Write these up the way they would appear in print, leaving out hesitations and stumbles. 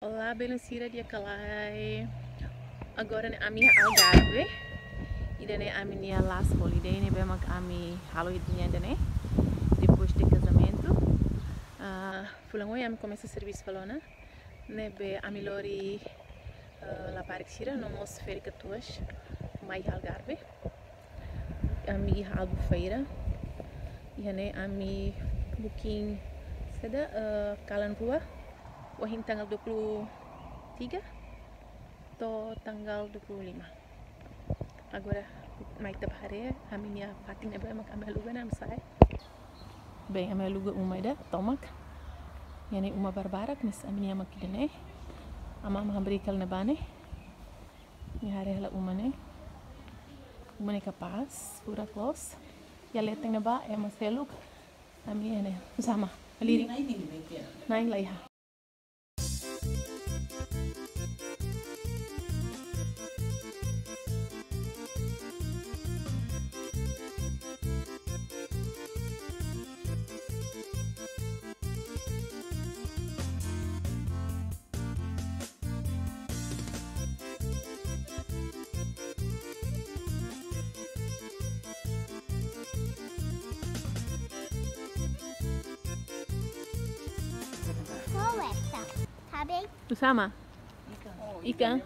Olá, bem-vinda de kalae. Agora a minha Algarve. E daí a minha last holiday, né? Vamos a minha haluh né? Depois do casamento. Fulano eu começo a serviço falona. Né? A minha lori lá para que não mostra férica tuas. Mais Algarve. A minha albufeira. E daí a minha booking seda kalan rua. Wahing tanggal 23 atau tanggal 25. Agora mai tabhare a minha fatinha vai mak amel lugar não sai. Bem, amel lugar uma ida tomak. Yani uma barbarak mis a minha makidene. Ama mahambrikal na bane. Mi hare hala uma ne. Uma ne capaz, pura close. Ya leteng na ba é maseluk. A minha ne sama. Aliri. Naing laiha. Sama? Ikan?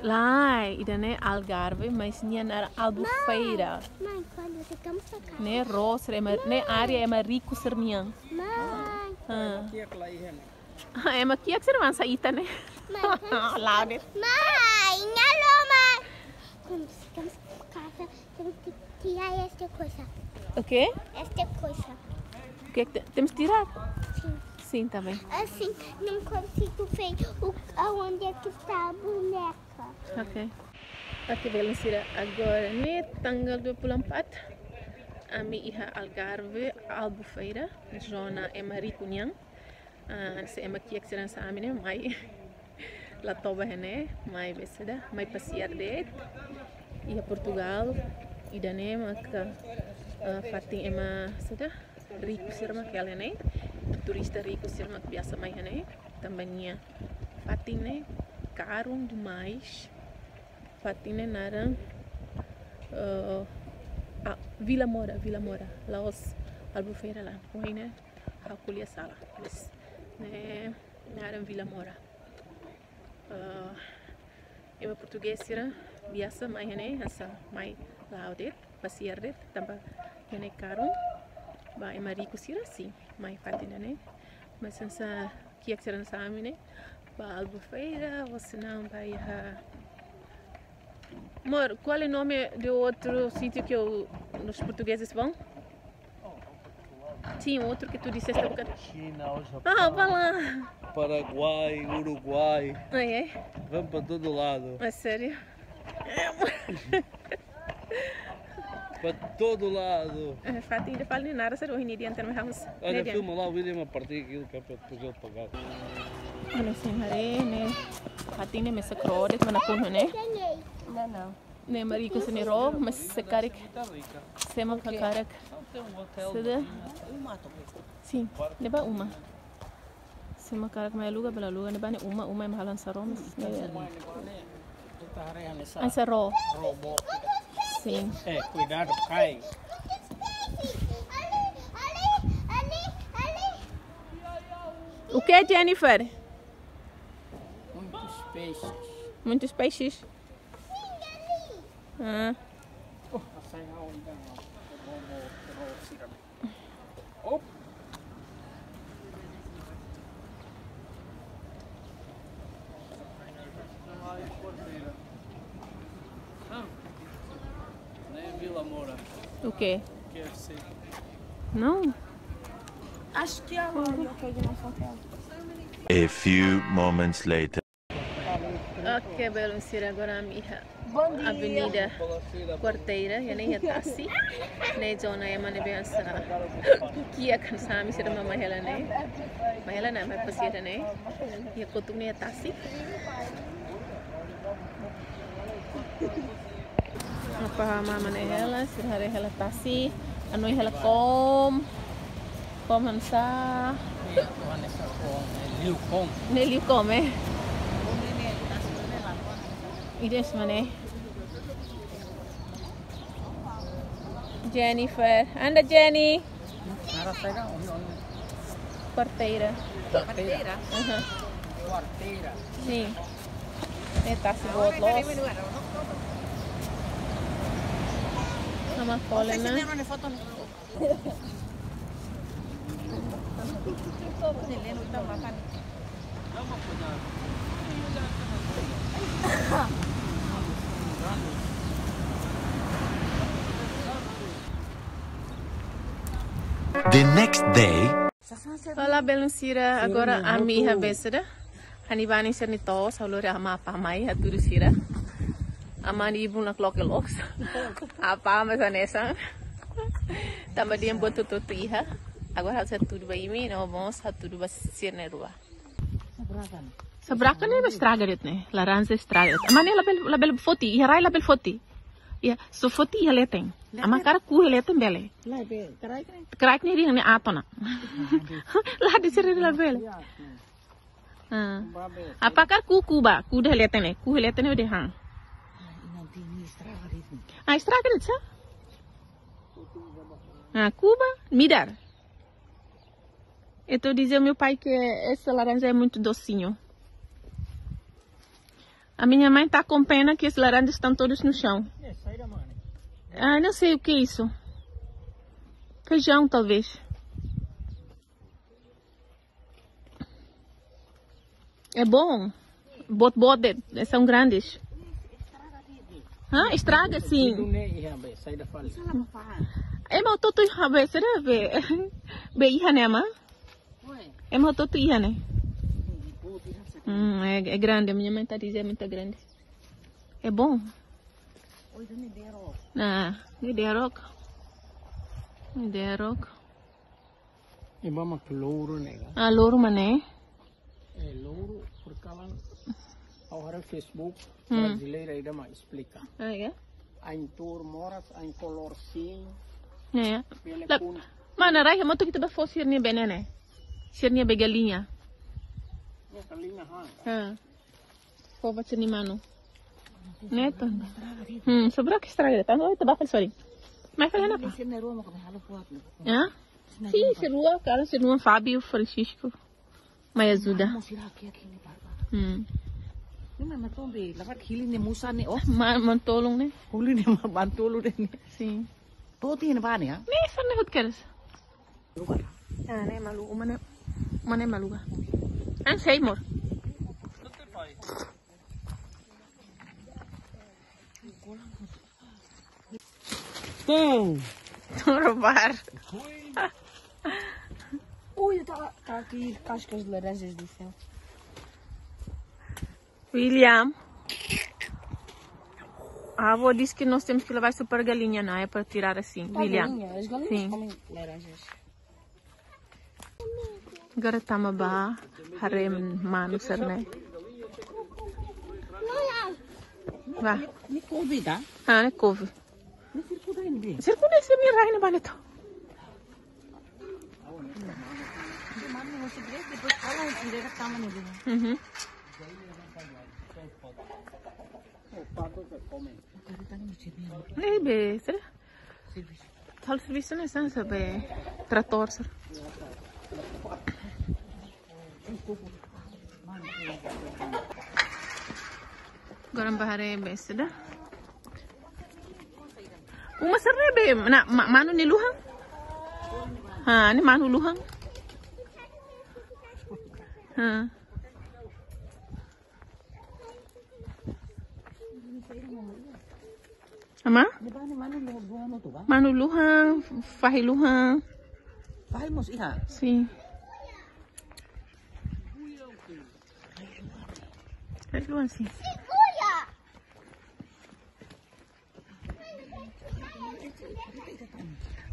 Lá, idane Algarve, mas nian era albufeira. Mãe, quando ficamos pra cá. Ne rosa, ne área é mais rico ser nian. Mãe. É aqui que você não vai sair, né? Lá, né? Mãe, alô, mãe. Quando ficamos pra casa, temos que tirar esta coisa. O quê? Esta coisa. O que temos que tirar? Sim. Sim, tá bem. Assim, não consigo ver aonde é que está a boneca. Ok. Aqui vai ser agora, né? Tanggal 24. A minha Algarve, albufeira. Zona é maricunhang. Se é aqui que será sa amin, mai la toba né? Mai beseda, mai passear de. E a Portugal. E dane maka fating ema seda rico sirma que ela né? Turista rico sirma biasa mai né? Também fating né? Caro demais. Fating né nara Vila Mora, lá os albufeira lá, foi né? A colher sala, né? Nara Vila Mora. Eu português era biasa mai né? Essa mai lá det, passear det, também né caro. Ba é marico sira sim, mai fatina né? Mas essa que é que será sabe né? Ba albufeira, você não vai Amor, qual é o nome do outro sítio que os portugueses vão? Sim, outro que tu disseste há bocado. China, o Japão, Vai lá. Paraguai, Uruguai. É? Vamos para todo lado. É sério? Para todo lado. Fatinha, fala nem nada, será o rinite antes de vamos. Olha, filma lá o William a partir daquilo que é para depois ele pagar. Olha, sim, né? Fatinha, me sacrou, mas não põe, né? Não. Ne marico se ne ro, mas se caric. Se ma caric. Seda? Sim, leva uma. Se ma caric mai luga bela luga, leva uma é mahalan sarro, mas ne. Sarro. Sim. É, cuidado, cai. O que é, Jennifer? Muitos peixes. Muitos peixes. Nem Vila Moura. O quê? Quer ser. Não? Acho que é a A few moments later. Ok, belo ser agora a minha avenida Quarteira, ya nem taxi, nem Zona é mana biasa. Kia kan sami sira mama mahela na mai pasira né? Ya kotuk ne taxi. Apa mama ne hela, sira hela taxi, anu hela kom hansa. Liu Kong. Nele come. Ides mana? Jennifer, anda Jenny. Porteira. Quarteira. Uhum. Quarteira. Sim. Tá se boa los. Sama cola na. The next day, Olá, Beluncira. Agora a minha beseda. Hanibani sernitos, haluh ama apa mai haturu sira. Amani ibu nak lokeloks. Apa mas anessa. Tambah dia buat tutu iha. Agora satu dua ini, não vamos satu dua sirne rua. Seberapa nih estraga dit nih, laranja estraga. Mana label foti, iha rai label foti. Ya, so foti iha leteng. Ama cara ku leteng bele. Kerak nih dia nih atona. Lah di sini label. Apa cara ku ba, ku dah leteng nih, ku leteng nih udah hang. Ah, estraga dit sa? Cuba, midar. Eu dizia ao meu pai que essa laranja é muito docinho. A minha mãe está com pena que as laranjas estão todas no chão. Ah, não sei o que é isso. Feijão, talvez. É bom. Bot, são grandes. Ah, estraga sim. Emang tutu habe será be iha nema? Emang tutu iha né? É grande, minha mãe tá dizendo muito grande. É bom? Ah, me derok. E vamos que louro, né? Ah, louro mané? É louro, por causa agora Facebook brasileiro ainda mais explica. Ah, é? Ein tour moras, ein color sim. É. Mana rai moto kita ba fo sirnia benene. Sirnia be galinha. Ya galinha ha. Ah. Fo ba sirni mano. Neto. Sobra que estraga, tá? Não, tá ba sorry. Mas fala na. Ah? Sim, se rua, cara, se rua Fábio Francisco. Mas ajuda. Mantolong né? Huli ni bantolo ni. Sim. Todo ini apa ni ya? Nee, sana goed keres. Ah, nee, malu. Mana malu. En Timor. Foun. Roubar. Ui, tá aqui cascas de laranjas do céu. William. A avó disse que nós temos que levar super galinha, não é? Para tirar assim. William. As galinhas comem laranjas. Agora estamos a harem mano, ser, né? Vá. Ni couve, tá? Ah, é couve. Ni circuda ini be. Circuda esse me rai na baneto. Mana ni masih gede, depois kalau tidak taman ni be. Nee, be, será? Tal serviço não é só saber trator, ser. Agora bahare be, será? Uma será be, na manu ni luhang? Ha, ni manu luhang? Ha. Ama? Manu luhang, fahi luhang. Fahimos iha. Sim. Fahi luhang sim.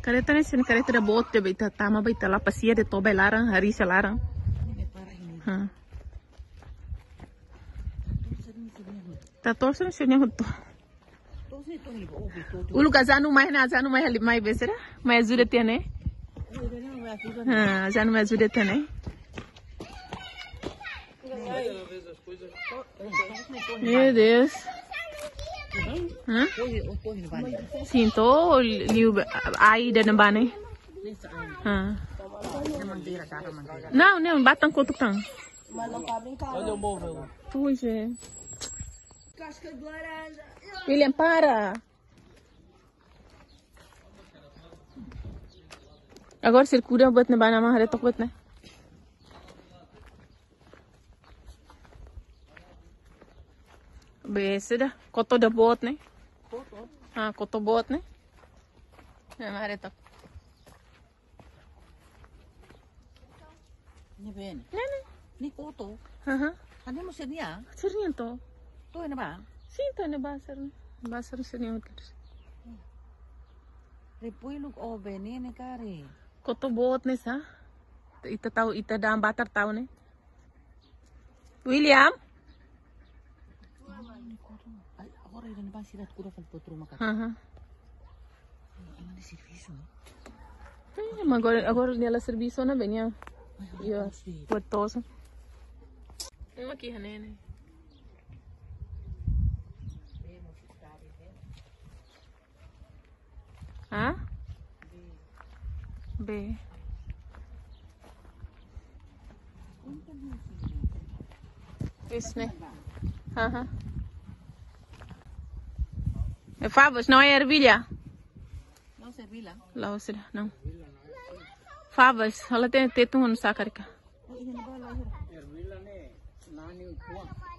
Kareta ni sen kareta da bote beita tama beita lá passia de tobe larang hari selarang. Ha. Tá torcendo se nem hoto. Ulu kazanu mai na azanu mai hali mai besera mai ajuda tene. Ha, azanu mai ajuda tene. Meu Deus. Hã? Sim, tô aí dentro da banha. Não, não, batam com o tucão. Olha o móvel. Puxa. William, para. Agora circula, buat na banha, mahal ito buat na. Biasa dah, kotor dah bot ni. Kotor bot ni. Mahal ito. Ni ben. Nene. Ni koto. Ano mo siya? Serius to. To na ba? Sim, to na basar. Basar serius kan. Repoy lug oven ni kare. Kotor bot ni sa. Ita tahu ita dalam batar tahu ni. William. Ay, agora rin ba sila kura fal potro maka. Ano ni serviço? Agora nela serviço na benya. Yo, buat tos. Uma aqui, Hanene. Hã? B. Isso, né? É favas, não é ervilha? Não servila. Lá, não. Favas, ela tem teto no sacarika.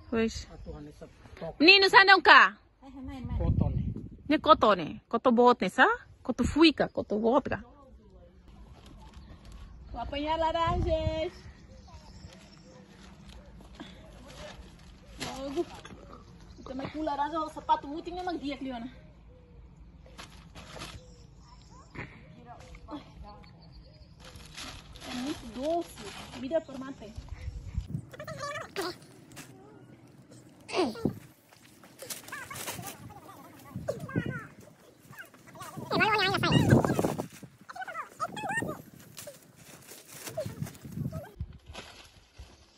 Pois. Menino, sabe não cá? Ne cotone, coto bote, sa? Coto fuica, coto vodka. Vou apanhar laranjas. Logo. Também com laranja, o sapato muito tinha manguia, Cleona. É muito doce. Me dá por mate.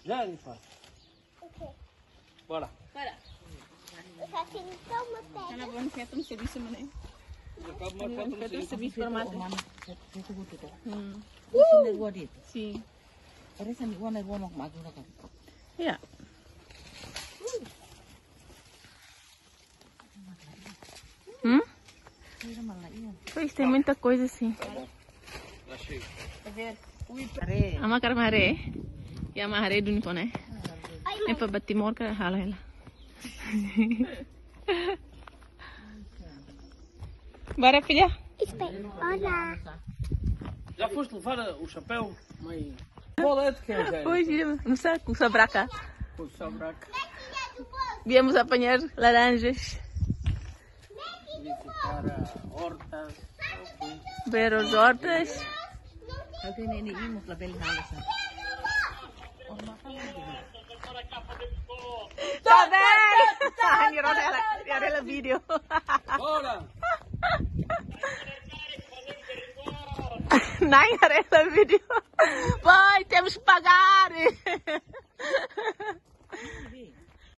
Já, ele faz. Bora. Para. Então, Ana bom que é um serviço, né? É um serviço para mate. Sini gua dito. Sim. Parece ni gua na gua nok maju na kan. Yeah. Pois tem muita coisa assim. Amakar mare. Ya mare dun ko ne. É para Timor que haluh. Bora, filha? Olá. Já foste levar o chapéu? Mãe. Qual é de quem é? Pois, não sei, com sabraca. Com o sabraca. Viemos apanhar laranjas. Visitar hortas. Ver as hortas. Kasi ni mo label halos. Tá bem! Era vídeo. Bora! Não, era vídeo. Vai, temos que pagar.